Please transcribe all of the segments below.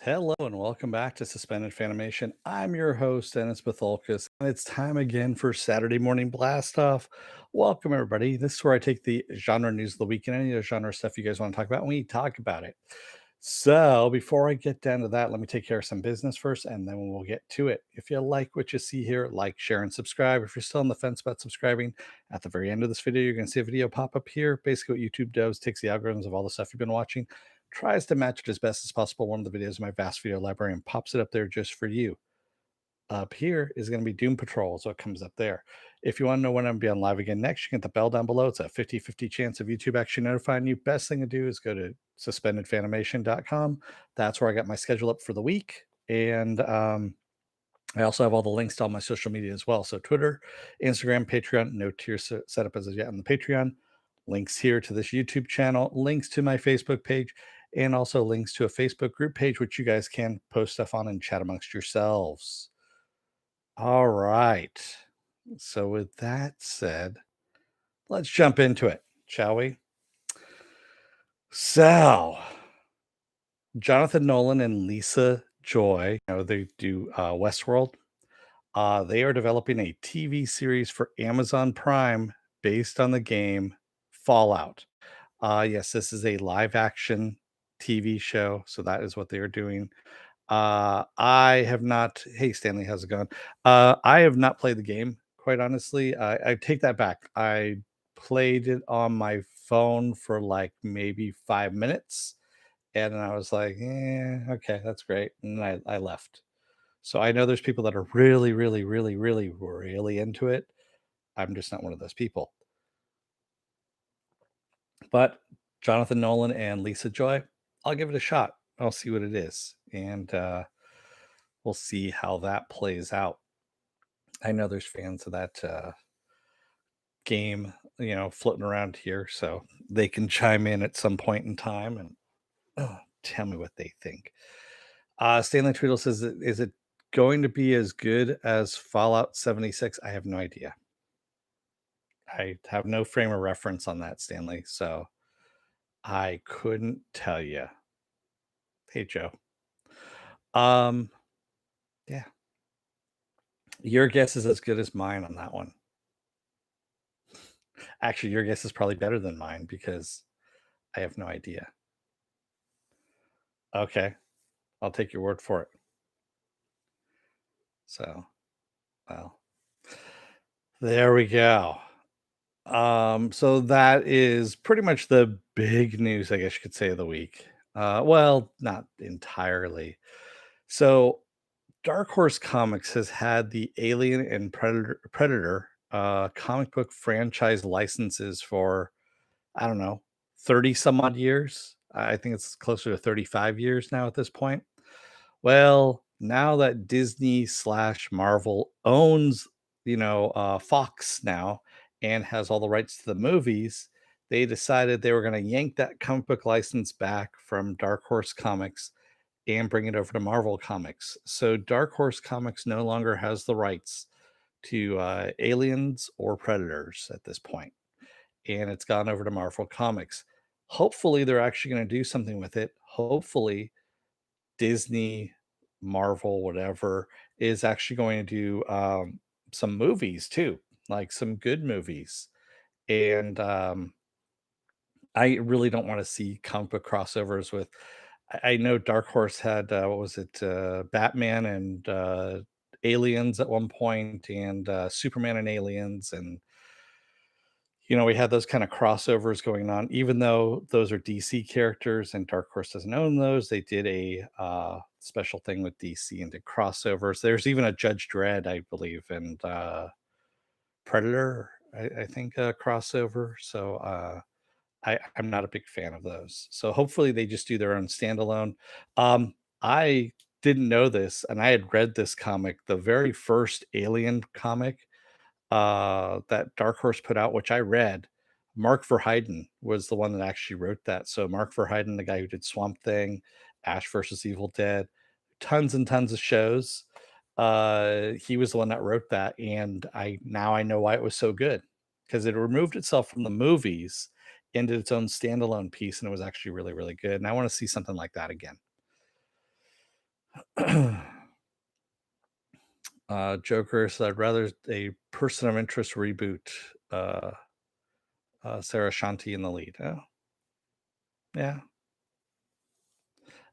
Hello and welcome back to Suspended Fanimation. I'm your host, Dennis Betholkus, and it's time again for Saturday Morning Blast Off. Welcome, everybody. This is where I take the genre news of the week and any other genre stuff you guys want to talk about, and we talk about it. So, before I get down to that, let me take care of some business first, and then we'll get to it. If you like what you see here, like, share, and subscribe. If you're still on the fence about subscribing, at the very end of this video, you're going to see a video pop up here. Basically, what YouTube does takes the algorithms of all the stuff you've been watching, tries to match it as best as possible. One of the videos in my vast video library and pops it up there just for you. Up here is going to be Doom Patrol, so it comes up there. If you want to know when I'm going to be on live again next, you can hit the bell down below. It's a 50-50 chance of YouTube actually notifying you. Best thing to do is go to suspendedfanimation.com. That's where I got my schedule up for the week. And I also have all the links to all my social media as well. So Twitter, Instagram, Patreon, no tier set up as of yet on the Patreon. Links here to this YouTube channel, links to my Facebook page, and also links to a Facebook group page, which you guys can post stuff on and chat amongst yourselves. All right. So with that said, let's jump into it, shall we? So, Jonathan Nolan and Lisa Joy, they do Westworld. They are developing a TV series for Amazon Prime based on the game Fallout. Yes, this is a live action TV show, so that is what they are doing. I have not. Hey, Stanley, how's it going? I have not played the game, quite honestly. I take that back. I played it on my phone for like maybe 5 minutes, and then I was like, "Yeah, okay, that's great," and then I left. So I know there's people that are really, really, really, really, really into it. I'm just not one of those people. But Jonathan Nolan and Lisa Joy, I'll give it a shot. I'll see what it is, and we'll see how that plays out. I know there's fans of that game, floating around here, so they can chime in at some point in time and tell me what they think. Stanley Tweedle says, "Is it going to be as good as Fallout 76?" I have no idea. I have no frame of reference on that, Stanley. So I couldn't tell you. Hey, Joe. Um, yeah, your guess is as good as mine on that one. Actually, your guess is probably better than mine because I have no idea. Okay, I'll take your word for it. So, well, there we go. So that is pretty much the big news, I guess you could say, of the week. Well, not entirely. So Dark Horse Comics has had the Alien and Predator comic book franchise licenses for, I don't know, 30 some odd years. I think it's closer to 35 years now at this point. Well, now that Disney slash Marvel owns, Fox now and has all the rights to the movies, they decided they were going to yank that comic book license back from Dark Horse Comics and bring it over to Marvel Comics. So Dark Horse Comics no longer has the rights to Aliens or Predators at this point, and it's gone over to Marvel Comics. Hopefully, they're actually going to do something with it. Hopefully, Disney, Marvel, whatever, is actually going to do some movies too, like some good movies. And I really don't want to see comic book crossovers with. I know Dark Horse had what was it, Batman and Aliens at one point, and Superman and Aliens, and we had those kind of crossovers going on. Even though those are DC characters and Dark Horse doesn't own those, they did a special thing with DC and did crossovers. There's even a Judge Dredd, I believe, and Predator, I think, crossover. So I'm not a big fan of those. So hopefully they just do their own standalone. I didn't know this, and I had read this comic, the very first Alien comic that Dark Horse put out, which I read. Mark Verheiden was the one that actually wrote that. So Mark Verheiden, the guy who did Swamp Thing, Ash versus Evil Dead, tons and tons of shows. He was the one that wrote that, and I know why it was so good, because it removed itself from the movies into its own standalone piece, and it was actually really, really good. And I want to see something like that again. Joker said, "I'd rather a person of interest reboot." Uh, Sarah Shanti in the lead. Oh, yeah.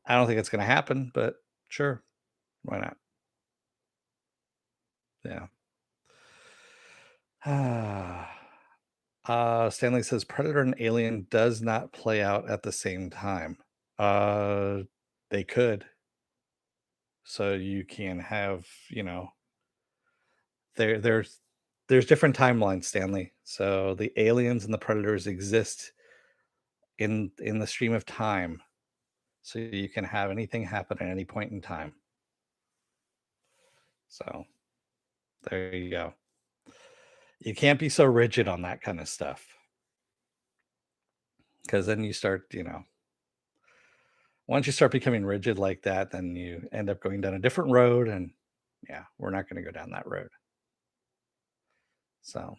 I don't think it's going to happen, but sure, why not? Yeah. Stanley says Predator and Alien does not play out at the same time. Uh, they could, so you can have, there's different timelines, Stanley. So the aliens and the predators exist in the stream of time, so you can have anything happen at any point in time. So there you go. You can't be so rigid on that kind of stuff because then you start, once you start becoming rigid like that, then you end up going down a different road, and yeah, we're not going to go down that road. So,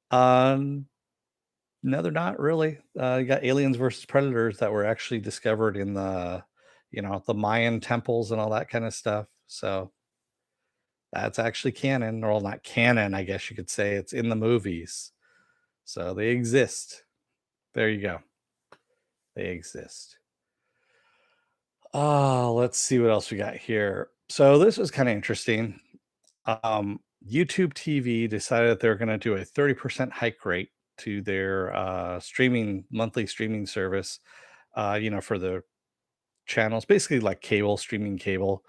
um, no, they're not really. You got aliens versus predators that were actually discovered in the Mayan temples and all that kind of stuff. So that's actually canon, or well, not canon, I guess you could say. It's in the movies, so they exist. There you go. They exist. Let's see what else we got here. So this was kind of interesting. YouTube TV decided that they're going to do a 30% hike rate to their monthly streaming service, for the channels, basically like cable, streaming cable,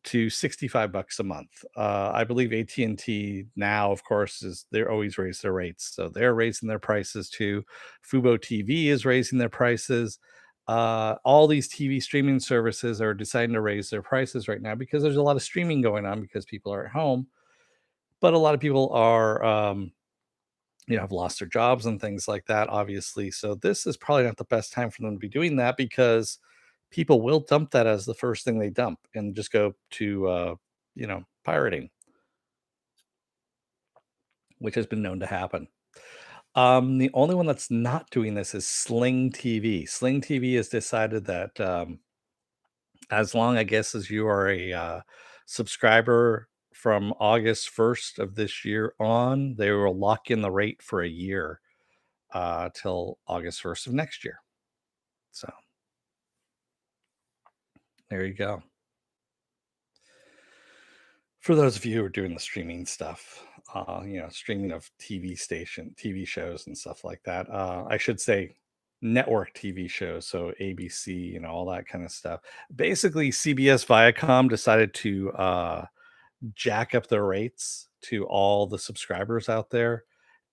to 65 bucks a month. I believe AT&T now, of course, is they're always raise their rates. So they're raising their prices too. Fubo TV is raising their prices. All these TV streaming services are deciding to raise their prices right now because there's a lot of streaming going on because people are at home, but a lot of people are have lost their jobs and things like that, obviously. So this is probably not the best time for them to be doing that because people will dump that as the first thing they dump and just go to pirating, which has been known to happen. The only one that's not doing this is Sling TV. Sling TV has decided that as long, I guess, as you are a subscriber from August 1st of this year on, they will lock in the rate for a year till August 1st of next year. So there you go. For those of you who are doing the streaming stuff, streaming of TV shows and stuff like that. I should say network TV shows, so ABC, all that kind of stuff. Basically, CBS Viacom decided to jack up their rates to all the subscribers out there,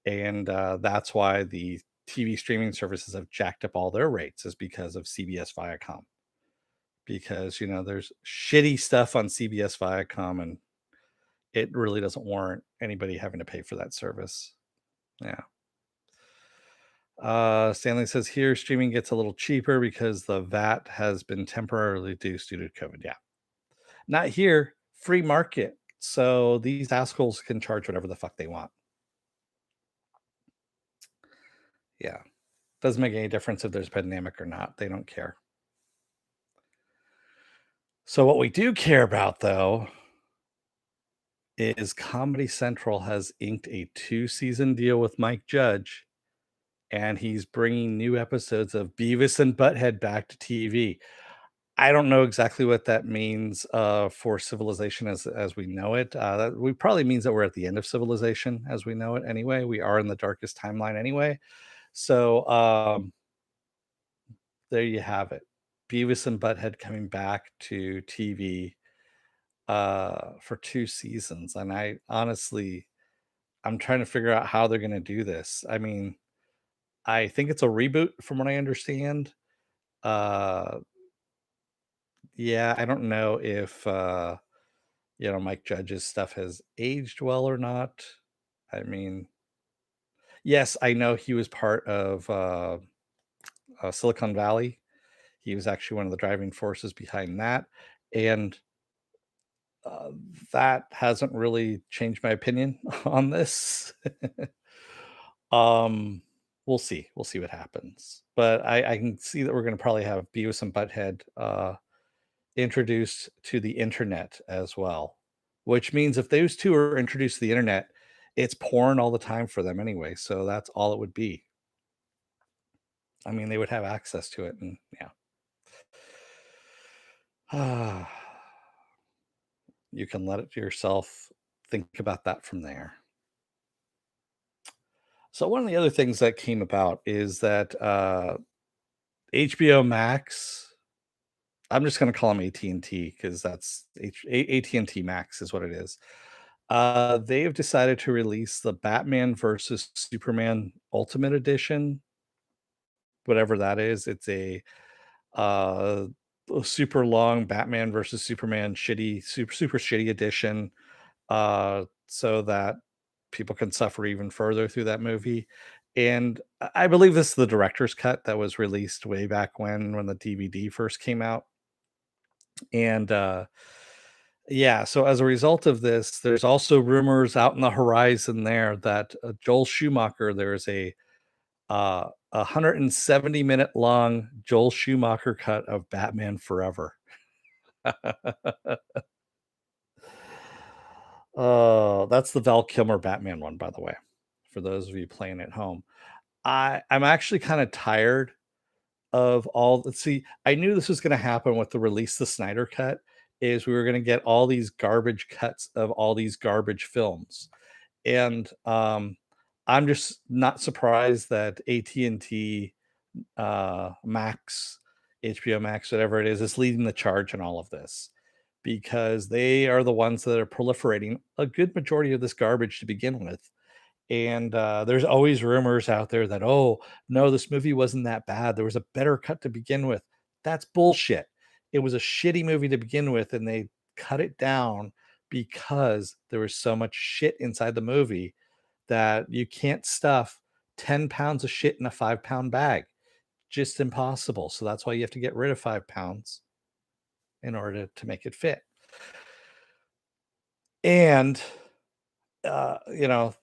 and that's why the TV streaming services have jacked up all their rates, is because of CBS Viacom. Because there's shitty stuff on CBS Viacom, and it really doesn't warrant anybody having to pay for that service. Yeah. Stanley says here streaming gets a little cheaper because the VAT has been temporarily reduced due to COVID. Yeah. Not here. Free market. So these assholes can charge whatever the fuck they want. Yeah. Doesn't make any difference if there's a pandemic or not. They don't care. So what we do care about, though, is Comedy Central has inked a 2-season deal with Mike Judge, and he's bringing new episodes of Beavis and Butthead back to TV. I don't know exactly what that means for civilization as we know it. That we probably means that we're at the end of civilization as we know it. Anyway, we are in the darkest timeline anyway. So there you have it. Beavis and Butthead coming back to TV for 2 seasons, and I'm trying to figure out how they're going to do this. I mean, I think it's a reboot from what I understand. Uh, yeah, I don't know if Mike Judge's stuff has aged well or not. I mean, yes, I know he was part of Silicon Valley. He was actually one of the driving forces behind that, and uh, that hasn't really changed my opinion on this. um, we'll see. We'll see what happens. But I can see that we're going to probably have Beavis and Butthead introduced to the internet as well, which means if those 2 are introduced to the internet, it's porn all the time for them anyway, so that's all it would be. I mean, they would have access to it and yeah. You can let it yourself think about that from there. So one of the other things that came about is that, HBO Max, I'm just gonna call them AT&T because that's AT&T Max is what it is. They've decided to release the Batman versus Superman Ultimate Edition, whatever that is. It's uh, a super long Batman versus Superman super shitty edition, so that people can suffer even further through that movie. And I believe this is the director's cut that was released way back when the DVD first came out. And yeah, so as a result of this, there's also rumors out in the horizon there that Joel Schumacher, there's a 170-minute long Joel Schumacher cut of Batman Forever. Oh, that's the Val Kilmer Batman one, by the way, for those of you playing at home. I'm actually kind of tired of all the see, I knew this was gonna happen with the release the Snyder cut, is we were gonna get all these garbage cuts of all these garbage films. And I'm just not surprised that AT&T Max, HBO Max, whatever it is leading the charge in all of this because they are the ones that are proliferating a good majority of this garbage to begin with. And there's always rumors out there that, oh, no, this movie wasn't that bad. There was a better cut to begin with. That's bullshit. It was a shitty movie to begin with, and they cut it down because there was so much shit inside the movie that you can't stuff 10 pounds of shit in a 5-pound bag. Just impossible. So that's why you have to get rid of 5 pounds in order to make it fit. And you know,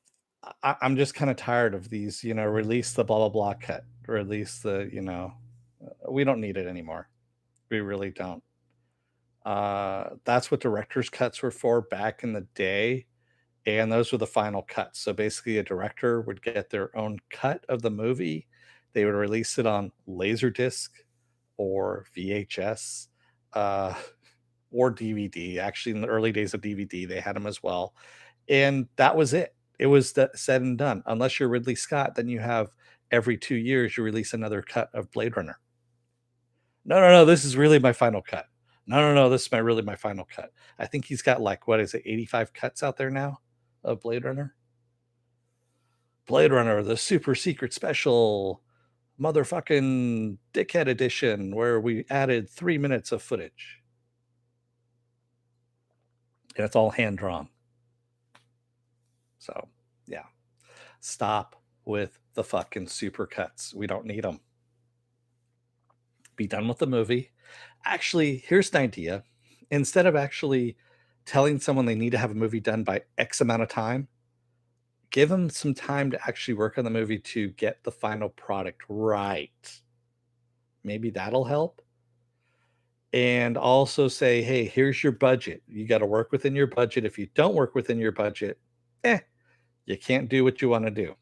I'm just kind of tired of these, release the blah blah blah cut, release the, we don't need it anymore. We really don't. That's what director's cuts were for back in the day, and those were the final cuts. So basically, a director would get their own cut of the movie. They would release it on Laserdisc or VHS. Uh, or DVD. Actually, in the early days of DVD, they had them as well. And that was it. It was said and done. Unless you're Ridley Scott, then you have every 2 years you release another cut of Blade Runner. No, no, no. This is really my final cut. No, no, no. This is really my final cut. I think he's got like what is it, 85 cuts out there now of Blade Runner. Blade Runner, the super secret special motherfucking dickhead edition, where we added 3 minutes of footage. And it's all hand drawn. So, yeah. Stop with the fucking super cuts. We don't need them. Be done with the movie. Actually, here's an idea. Instead of actually telling someone they need to have a movie done by X amount of time, give them some time to actually work on the movie to get the final product right. Maybe that'll help. And also say, hey, here's your budget. You got to work within your budget. If you don't work within your budget, you can't do what you want to do.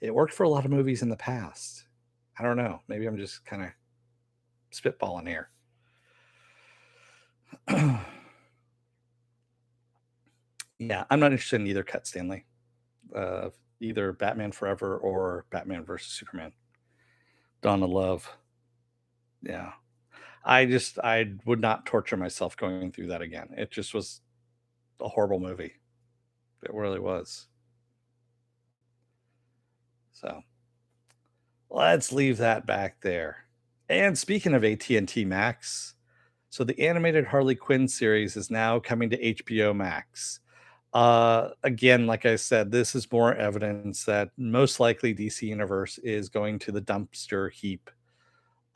It worked for a lot of movies in the past. I don't know. Maybe I'm just kind of spitballing here. Yeah, I'm not interested in either cut, Stanley. Either Batman Forever or Batman versus Superman. Dawn of Love. Yeah. I would not torture myself going through that again. It just was a horrible movie. It really was. So let's leave that back there. And speaking of AT&T Max, so the animated Harley Quinn series is now coming to HBO Max. Again, like I said, this is more evidence that most likely DC Universe is going to the dumpster heap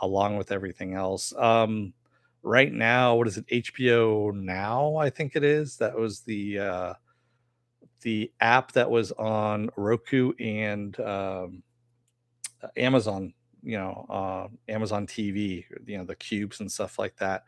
along with everything else. Right now, what is it? HBO Now, I think it is. That was the app that was on Roku and Amazon Amazon TV, the cubes and stuff like that,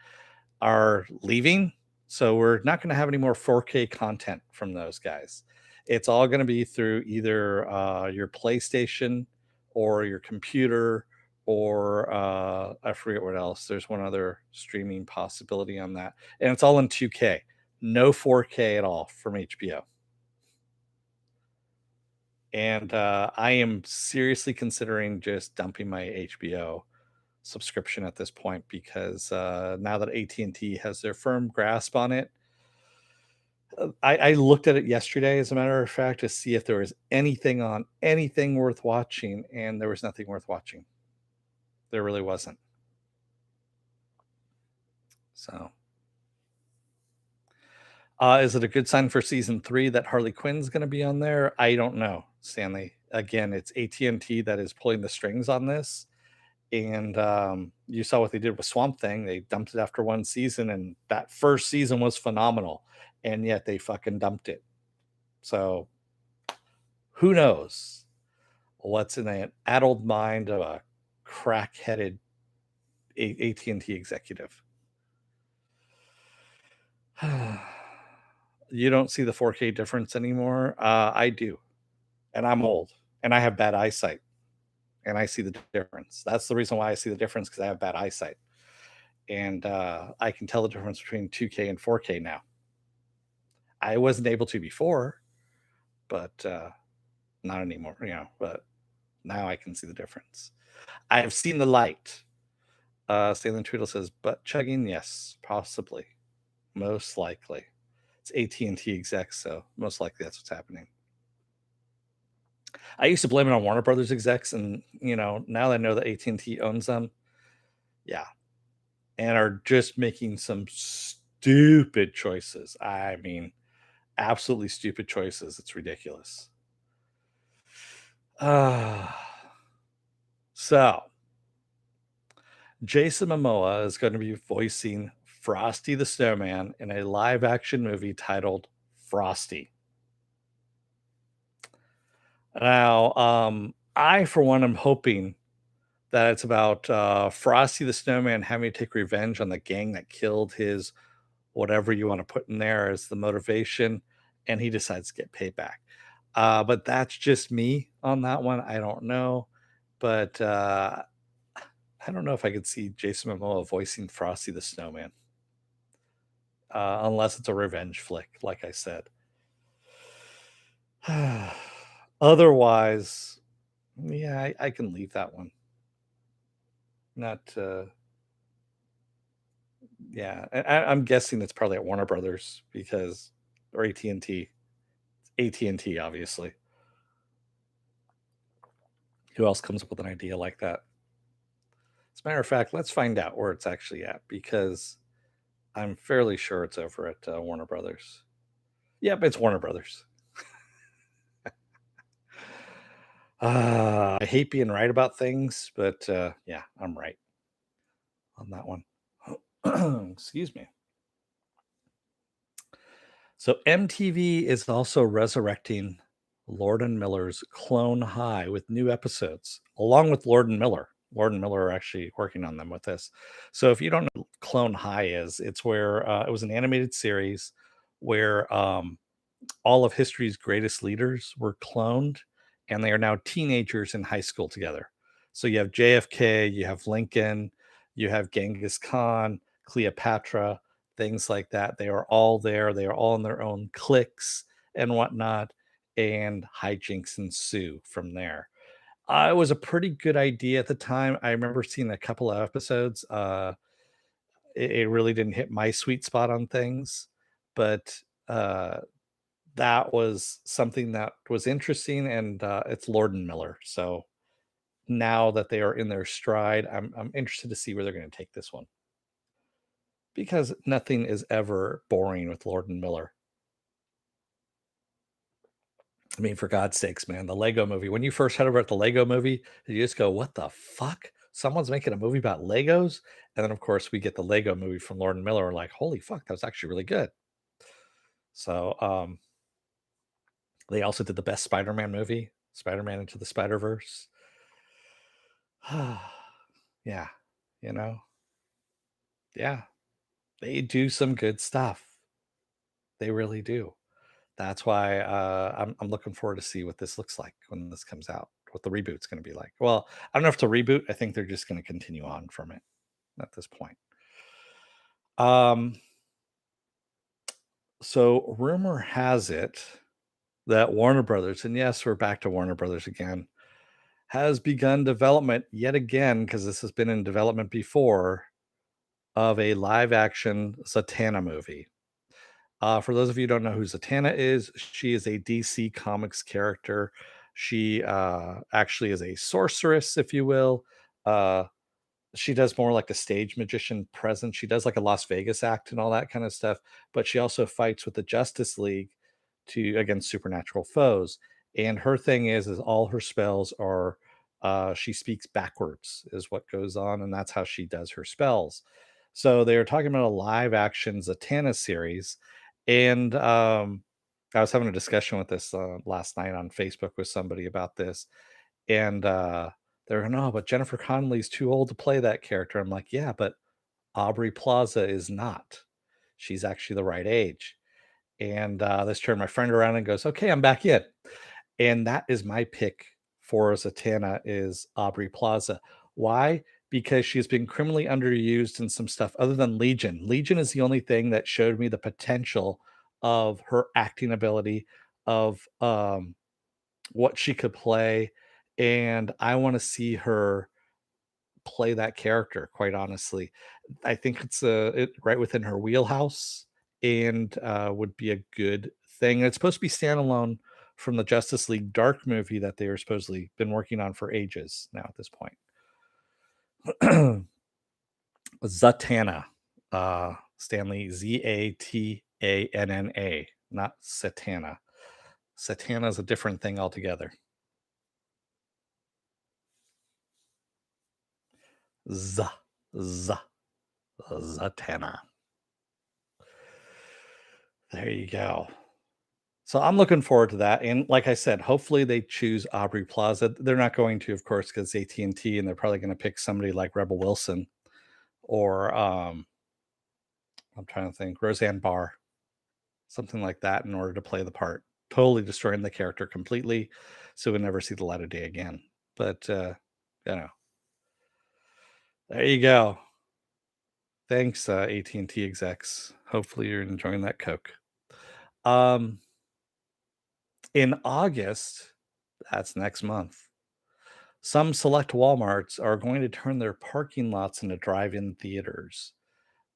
are leaving. So we're not going to have any more 4K content from those guys. It's all going to be through either your PlayStation or your computer, or I forget what else. There's one other streaming possibility on that. And it's all in 2K. No 4K at all from HBO. And I am seriously considering just dumping my HBO subscription at this point, because now that AT&T has their firm grasp on it, I looked at it yesterday, as a matter of fact, to see if there was anything worth watching, and there was nothing worth watching. There really wasn't. So, is it a good sign for season 3 that Harley Quinn's going to be on there? I don't know, Stanley. Again, it's AT&T that is pulling the strings on this. And you saw what they did with Swamp Thing. They dumped it after one season, and that first season was phenomenal, and yet they fucking dumped it. So who knows what's in the addled mind of a crack-headed AT&T executive. You don't see the 4K difference anymore? I do, and I'm old, and I have bad eyesight, and I see the difference. That's the reason why I see the difference, because I have bad eyesight. And I can tell the difference between 2K and 4K now. I wasn't able to before, but not anymore, but now I can see the difference. I have seen the light. Stanley Tweedle says, "Butt chugging? Yes, possibly. Most likely. It's AT&T execs, so most likely that's what's happening." I used to blame it on Warner Brothers execs, and now that I know that AT&T owns them, yeah, and are just making some stupid choices. I mean, absolutely stupid choices. It's ridiculous. So Jason Momoa is going to be voicing Frosty the Snowman in a live action movie titled Frosty. Now, I, for one, am hoping that it's about Frosty the Snowman having to take revenge on the gang that killed his, whatever you want to put in there as the motivation, and he decides to get payback. But that's just me on that one. I don't know. But I don't know if I could see Jason Momoa voicing Frosty the Snowman, unless it's a revenge flick, like I said. Otherwise, yeah, I can leave that one. Not, yeah. I'm guessing it's probably at Warner Brothers, because, or AT&T, AT&T, obviously. Who else comes up with an idea like that? As a matter of fact, let's find out where it's actually at, because I'm fairly sure it's over at Warner Brothers. Yep, it's Warner Brothers. I hate being right about things, but yeah, I'm right on that one. Excuse me. So MTV is also resurrecting Lord and Miller's Clone High with new episodes, along with Lord and Miller. Lord and Miller are actually working on them with this. So if you don't know what Clone High is, it's where it was an animated series where all of history's greatest leaders were cloned, and they are now teenagers in high school together. So you have JFK, you have Lincoln, you have Genghis Khan, Cleopatra, things like that. They are all there. They are all in their own cliques and whatnot, and hijinks ensue from there. It was a pretty good idea at the time. I remember seeing a couple of episodes. It really didn't hit my sweet spot on things, but that was something that was interesting, and it's Lord and Miller. So now that they are in their stride, I'm interested to see where they're going to take this one, because nothing is ever boring with Lord and Miller. I mean, for God's sakes, man, the Lego movie. When you first heard about the Lego movie, you just go, "What the fuck? Someone's making a movie about Legos?" And then, of course, we get the Lego movie from Lord and Miller. We're like, "Holy fuck, that was actually really good." So, they also did the best Spider-Man movie, Spider-Man Into the Spider-Verse. Yeah, you know? Yeah, they do some good stuff. They really do. That's why, I'm looking forward to see what this looks like when this comes out, what the reboot's gonna be like. Well, I don't know if it's a reboot, I think they're just gonna continue on from it at this point. Um, so rumor has it that Warner Brothers, and yes, we're back to Warner Brothers again, has begun development yet again, because this has been in development before, of a live action Zatanna movie. For those of you who don't know who Zatanna is, she is a DC Comics character. She actually is a sorceress, if you will. Uh, she does more like a stage magician presence. She does like a Las Vegas act and all that kind of stuff, but she also fights with the Justice League to against supernatural foes. And her thing is all her spells are she speaks backwards is what goes on, and that's how she does her spells. So they were talking about a live action Zatanna series, and I was having a discussion with this last night on Facebook with somebody about this, and they're no, but Jennifer Connelly's too old to play that character. I'm like, yeah, but Aubrey Plaza is not. She's actually the right age. And this turned my friend around and goes, okay, I'm back in. And that is my pick for Zatanna is Aubrey Plaza. Why? Because she's been criminally underused in some stuff other than Legion. Legion is the only thing that showed me the potential of her acting ability, of what she could play, and I wanna see her play that character, quite honestly. I think it's, right within her wheelhouse and, would be a good thing. And it's supposed to be standalone from the Justice League Dark movie that they were supposedly been working on for ages now at this point. Zatanna, Stanley, Zatanna, not Satana. Satana is a different thing altogether. Z Z Zatanna. There you go. So I'm looking forward to that, and like I said, hopefully they choose Aubrey Plaza. They're not going to, of course, because AT&T, and T, and they're probably gonna pick somebody like Rebel Wilson or, I'm trying to think, Roseanne Barr, something like that in order to play the part, totally destroying the character completely, so we'll never see the light of day again. But, you know, there you go. Thanks, AT&T execs. Hopefully you're enjoying that Coke. Um, in August, that's next month, some select Walmarts are going to turn their parking lots into drive-in theaters.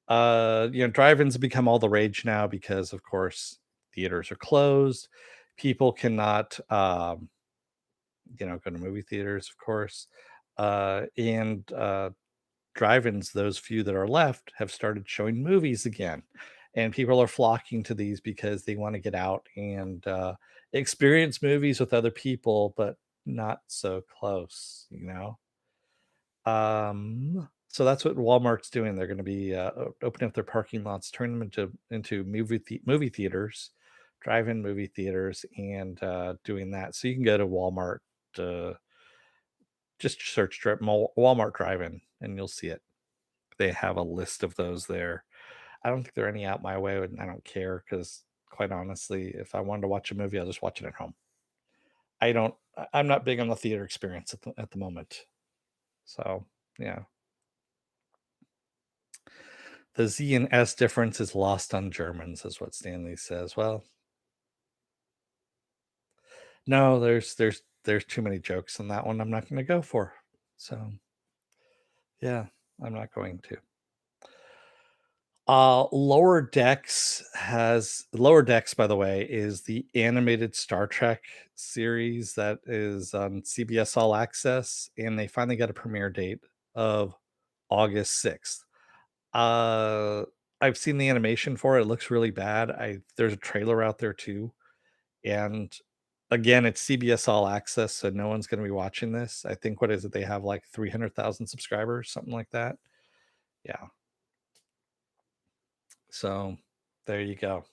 Drive-ins have become all the rage now because, of course, theaters are closed. People cannot, go to movie theaters, of course. And drive-ins, those few that are left, have started showing movies again, and people are flocking to these because they want to get out and experience movies with other people, but not so close. So that's what Walmart's doing. They're going to be opening up their parking lots, turning them into movie theaters, drive-in movie theaters, and doing that. So you can go to Walmart, uh, just search Walmart drive-in, and you'll see it. They have a list of those there. I don't think there are any out my way, and I don't care because, quite honestly, if I wanted to watch a movie, I'll just watch it at home. I'm not big on the theater experience at the moment. So, yeah. The Z and S difference is lost on Germans, is what Stanley says. Well, no, there's too many jokes in that one. I'm not going to go for. So, yeah, I'm not going to. Lower Decks, by the way, is the animated Star Trek series that is on CBS All Access, and they finally got a premiere date of August 6th. Uh, I've seen the animation for it. It looks really bad. I There's a trailer out there too, and again, it's CBS All Access, so no one's going to be watching this. I think what is it? They have like 300,000 subscribers, something like that. Yeah. So there you go.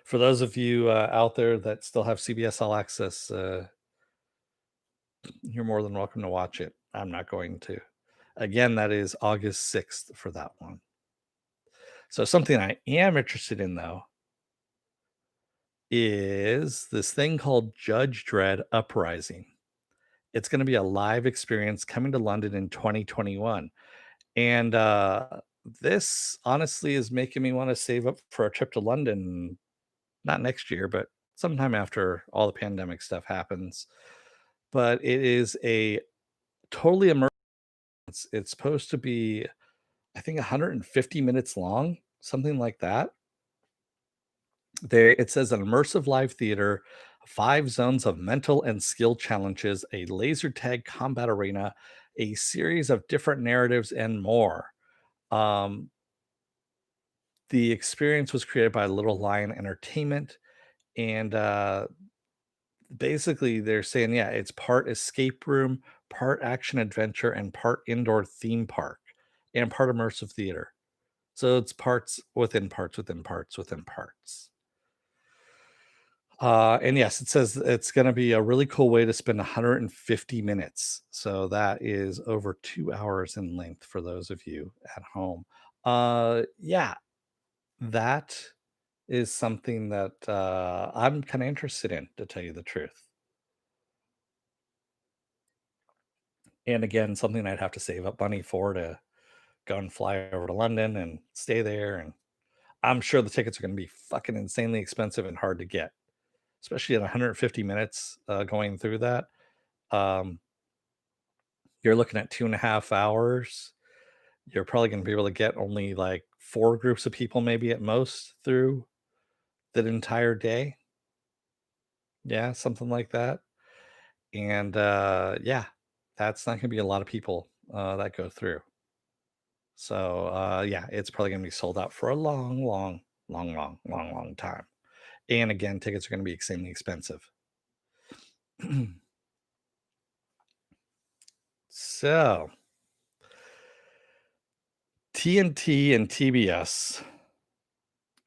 For those of you out there that still have CBS All Access, you're more than welcome to watch it. I'm not going to. Again, that is August 6th for that one. So something I am interested in though is this thing called Judge Dredd Uprising. It's going to be a live experience coming to London in 2021. And this honestly is making me want to save up for a trip to London, not next year, but sometime after all the pandemic stuff happens. But it is a totally immersive. It's supposed to be, I think, 150 minutes long, something like that. There it says an immersive live theater, 5 zones of mental and skill challenges, a laser tag combat arena, a series of different narratives, and more. Um, the experience was created by Little Lion Entertainment, and basically they're saying, yeah, it's part escape room, part action adventure, and part indoor theme park, and part immersive theater. So it's parts within parts within parts within parts. And yes, it says it's going to be a really cool way to spend 150 minutes. So that is over 2 hours in length for those of you at home. Yeah, that is something that I'm kind of interested in, to tell you the truth. And again, something I'd have to save up money for to go and fly over to London and stay there. And I'm sure the tickets are going to be fucking insanely expensive and hard to get, especially at 150 minutes going through that. Um, you're looking at 2.5 hours. You're probably going to be able to get only like 4 groups of people, maybe at most, through that entire day. Yeah, something like that. And yeah, that's not going to be a lot of people that go through. So yeah, it's probably going to be sold out for a long, long, long, long, long, long time. And again, tickets are going to be extremely expensive. So TNT and TBS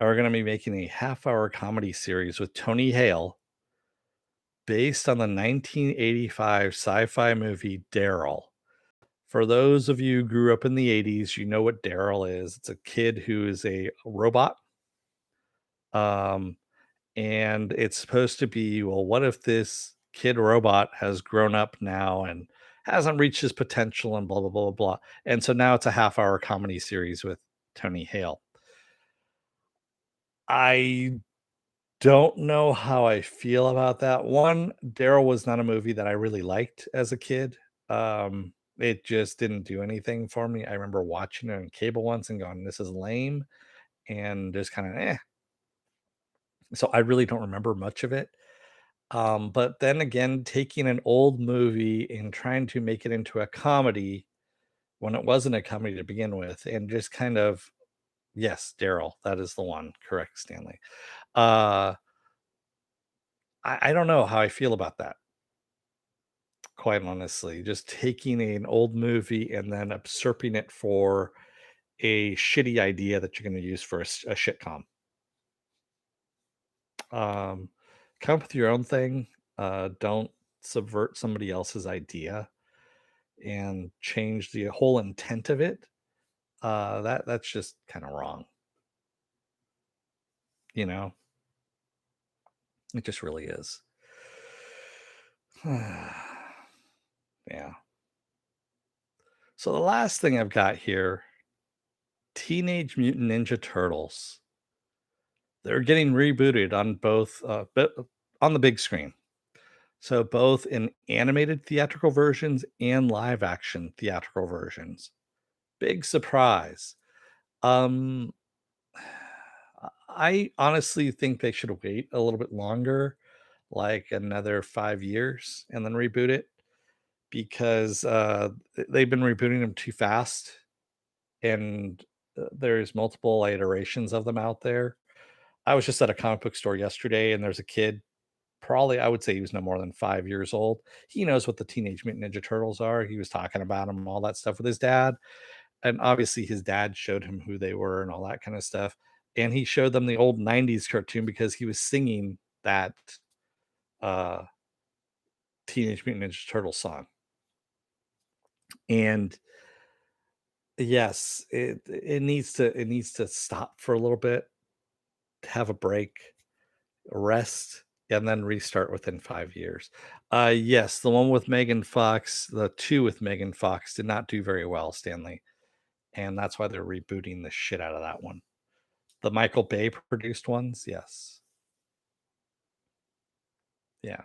are going to be making a half-hour comedy series with Tony Hale based on the 1985 sci-fi movie D.A.R.Y.L. For those of you who grew up in the 80s, you know what D.A.R.Y.L is. It's a kid who is a robot. Um, and it's supposed to be, well, what if this kid robot has grown up now and hasn't reached his potential and blah blah blah blah blah. And so now it's a half-hour comedy series with Tony Hale. I don't know how I feel about that. One, Daryl was not a movie that I really liked as a kid. It just didn't do anything for me. I remember watching it on cable once and going, "This is lame," and just kind of eh. So I really don't remember much of it. But then again, taking an old movie and trying to make it into a comedy when it wasn't a comedy to begin with, and just kind of yes, Daryl, that is the one. Correct, Stanley. Uh, I don't know how I feel about that, quite honestly. Just taking an old movie and then usurping it for a shitty idea that you're going to use for a shitcom. Um, come up with your own thing. Don't subvert somebody else's idea and change the whole intent of it. That's just kind of wrong. You know, it just really is. Yeah. So the last thing I've got here, Teenage Mutant Ninja Turtles. They're getting rebooted on both on the big screen. So both in animated theatrical versions and live action theatrical versions. Big surprise. Um I honestly think they should wait a little bit longer, like another 5 years and then reboot it because they've been rebooting them too fast and there's multiple iterations of them out there. I was just at a comic book store yesterday and there's a kid, probably I would say he was no more than 5 years old. He knows what the Teenage Mutant Ninja Turtles are. He was talking about them, all that stuff with his dad. And obviously his dad showed him who they were and all that kind of stuff. And he showed them the old 90s cartoon because he was singing that uh Teenage Mutant Ninja Turtle song. And yes, it needs to stop for a little bit, have a break, rest, and then restart within 5 years. Yes, the one with Megan Fox, the 2 with Megan Fox did not do very well, Stanley, and that's why they're rebooting the shit out of that one. The Michael Bay produced ones, yes. Yeah.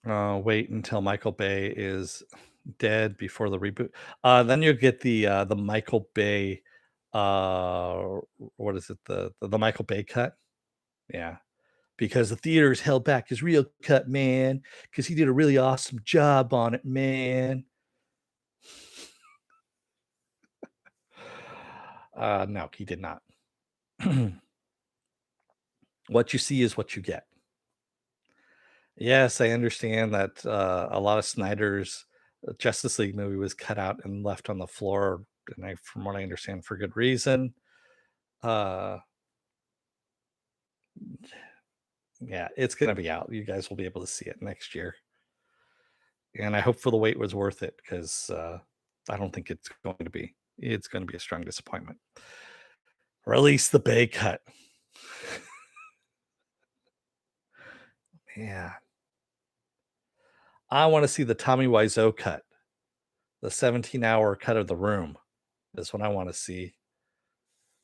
Wait until Michael Bay is dead before the reboot. Then you get the Michael Bay, uh, what is it? The Michael Bay cut? Yeah. Because the theaters held back his real cut, man, because he did a really awesome job on it, man. No, he did not. What you see is what you get. Yes, I understand that a lot of Snyder's Justice League movie was cut out and left on the floor, and from what I understand, for good reason. Uh, yeah, it's gonna be out. You guys will be able to see it next year, and I hope for the wait was worth it because I don't think it's going to be. It's going to be a strong disappointment. Release the Bay cut. Yeah, I want to see the Tommy Wiseau cut, the 17-hour cut of The Room. That's what I want to see.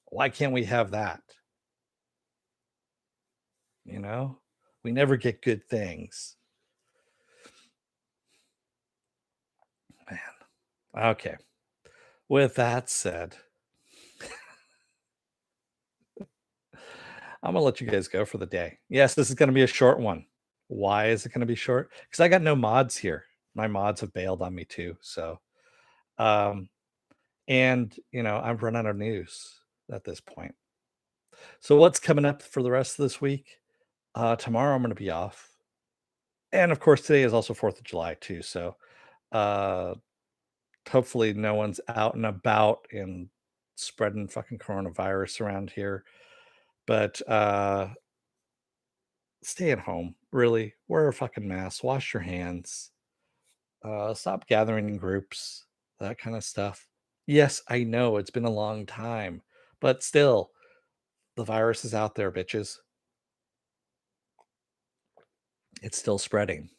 Why can't we have that? You know, we never get good things, man. Okay. With that said, I'm gonna let you guys go for the day. Yes, this is gonna be a short one. Why is it gonna be short? Because I got no mods here. My mods have bailed on me too. So, um, and I've run out of news at this point. So, what's coming up for the rest of this week? Tomorrow I'm gonna be off, and of course today is also 4th of July too. So, uh, hopefully no one's out and about and spreading fucking coronavirus around here. But stay at home. Really, wear a fucking mask. Wash your hands. Stop gathering in groups. That kind of stuff. Yes, I know it's been a long time, but still, the virus is out there, bitches. It's still spreading.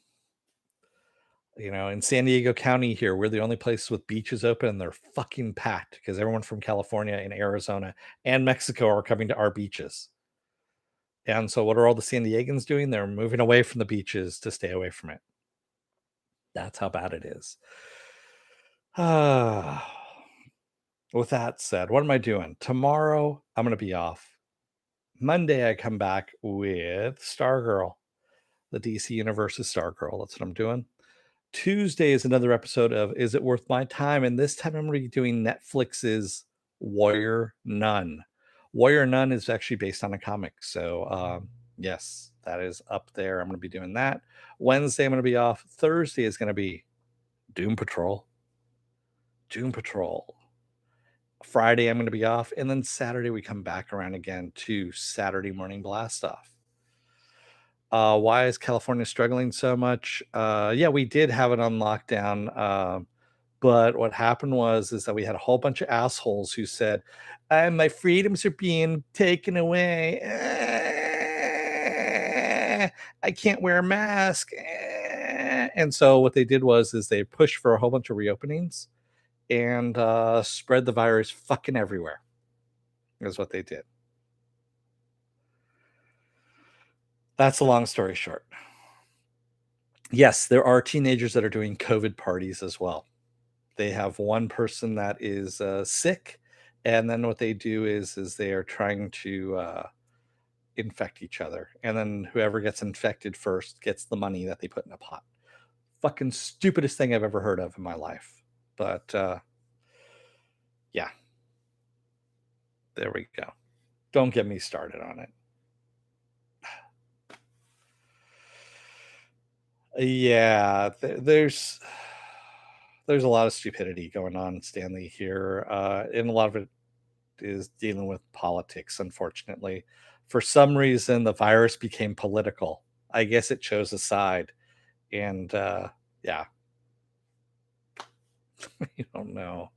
In San Diego County here, we're the only place with beaches open and they're fucking packed because everyone from California and Arizona and Mexico are coming to our beaches. And so what are all the San Diegans doing? They're moving away from the beaches to stay away from it. That's how bad it is. With that said, what am I doing? Tomorrow, I'm going to be off. Monday, I come back with Stargirl, the DC Universe's Stargirl. That's what I'm doing. Tuesday is another episode of Is It Worth My Time? And this time I'm going to be doing Netflix's Warrior Nun. Warrior Nun is actually based on a comic. So, yes, that is up there. I'm going to be doing that. Wednesday, I'm going to be off. Thursday is going to be Doom Patrol. Doom Patrol. Friday, I'm going to be off. And then Saturday, we come back around again to Saturday Morning Blast Off. Why is California struggling so much? Yeah, we did have it on lockdown. But what happened is that we had a whole bunch of assholes who said, my freedoms are being taken away. I can't wear a mask. And so what they did is they pushed for a whole bunch of reopenings and spread the virus fucking everywhere. Is what they did. That's a long story short. Yes, there are teenagers that are doing COVID parties as well. They have one person that is sick, and then what they do is they are trying to infect each other, and then whoever gets infected first gets the money that they put in a pot. Fucking stupidest thing I've ever heard of in my life. But yeah, there we go. Don't get me started on it. Yeah, there's a lot of stupidity going on, Stanley, here, and a lot of it is dealing with politics, unfortunately. For some reason, the virus became political. I guess it chose a side, and yeah, you don't know.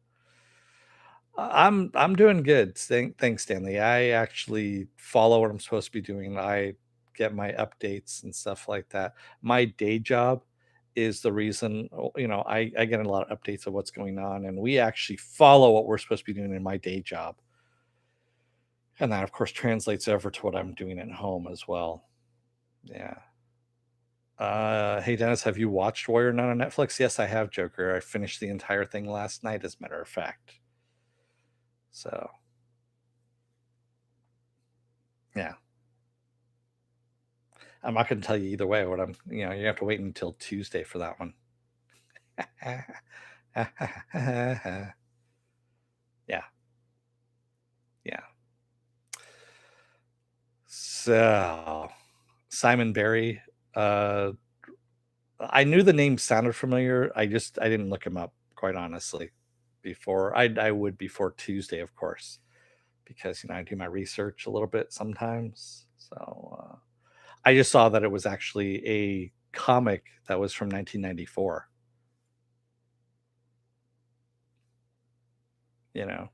I'm doing good. Thanks, Stanley. I actually follow what I'm supposed to be doing. I get my updates and stuff like that. My day job is the reason, I get a lot of updates of what's going on, and we actually follow what we're supposed to be doing in my day job. And that, of course, translates over to what I'm doing at home as well. Yeah. Hey Dennis, have you watched Warrior Nun on Netflix? Yes, I have, Joker. I finished the entire thing last night, as a matter of fact. So yeah. I'm not gonna tell you either way what you have to wait until Tuesday for that one. Yeah, yeah. So, Simon Barry, uh, I knew the name sounded familiar. I didn't look him up, quite honestly, before I would before Tuesday, of course, because, I do my research a little bit sometimes. So, I just saw that it was actually a comic that was from 1994, you know?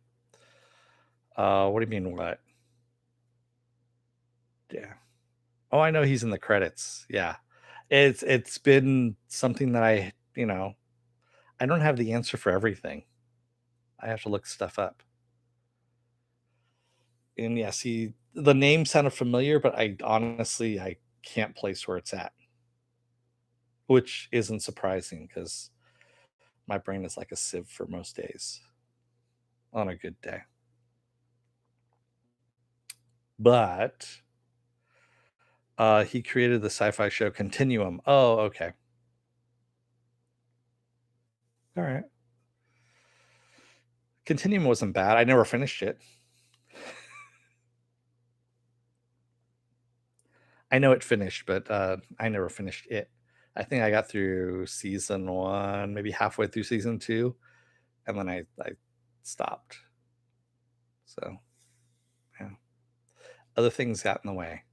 What do you mean what? Yeah. Oh, I know he's in the credits. Yeah. It's been something that I don't have the answer for everything. I have to look stuff up. And yeah, see, the name sounded familiar, but I can't place where it's at, which isn't surprising because my brain is like a sieve for most days on a good day. But he created the sci-fi show Continuum. Oh, okay. All right. Continuum wasn't bad. I never finished it. I know it finished, but, I never finished it. I think I got through season 1, maybe halfway through season 2, and then I stopped. So, yeah. Other things got in the way.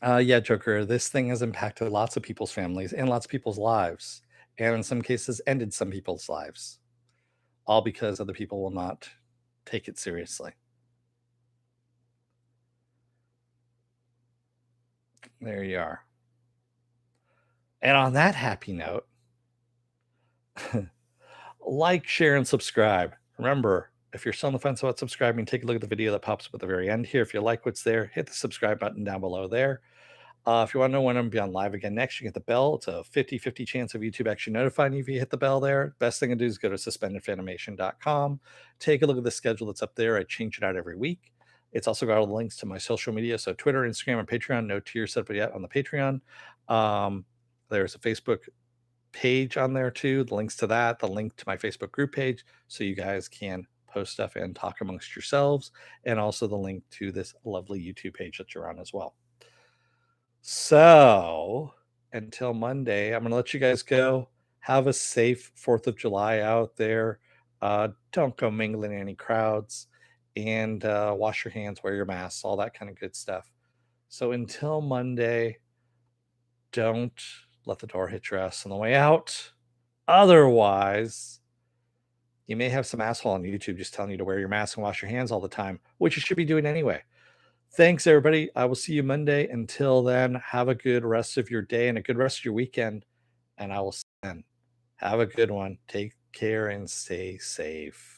Yeah, Joker, this thing has impacted lots of people's families and lots of people's lives, and in some cases, ended some people's lives, all because other people will not take it seriously. There you are. And on that happy note, like, share, and subscribe. Remember, if you're still on the fence about subscribing, take a look at the video that pops up at the very end here. If you like what's there, hit the subscribe button down below there. If you want to know when I'm going to be on live again next, you get the bell. It's a 50-50 chance of YouTube actually notifying you if you hit the bell there. Best thing to do is go to suspendedfanimation.com. Take a look at the schedule that's up there. I change it out every week. It's also got all the links to my social media. So Twitter, Instagram, and Patreon. No tier set up yet on the Patreon. There's a Facebook page on there too, the links to that, the link to my Facebook group page, so you guys can post stuff and talk amongst yourselves, and also the link to this lovely YouTube page that you're on as well. So until Monday, I'm gonna let you guys go. Have a safe 4th of July out there. Don't go mingling in any crowds, and wash your hands, wear your masks, all that kind of good stuff. So until Monday, don't let the door hit your ass on the way out. Otherwise, you may have some asshole on YouTube just telling you to wear your mask and wash your hands all the time, which you should be doing anyway. Thanks, everybody. I will see you Monday. Until then, have a good rest of your day and a good rest of your weekend. And I will see you then. Have a good one. Take care and stay safe.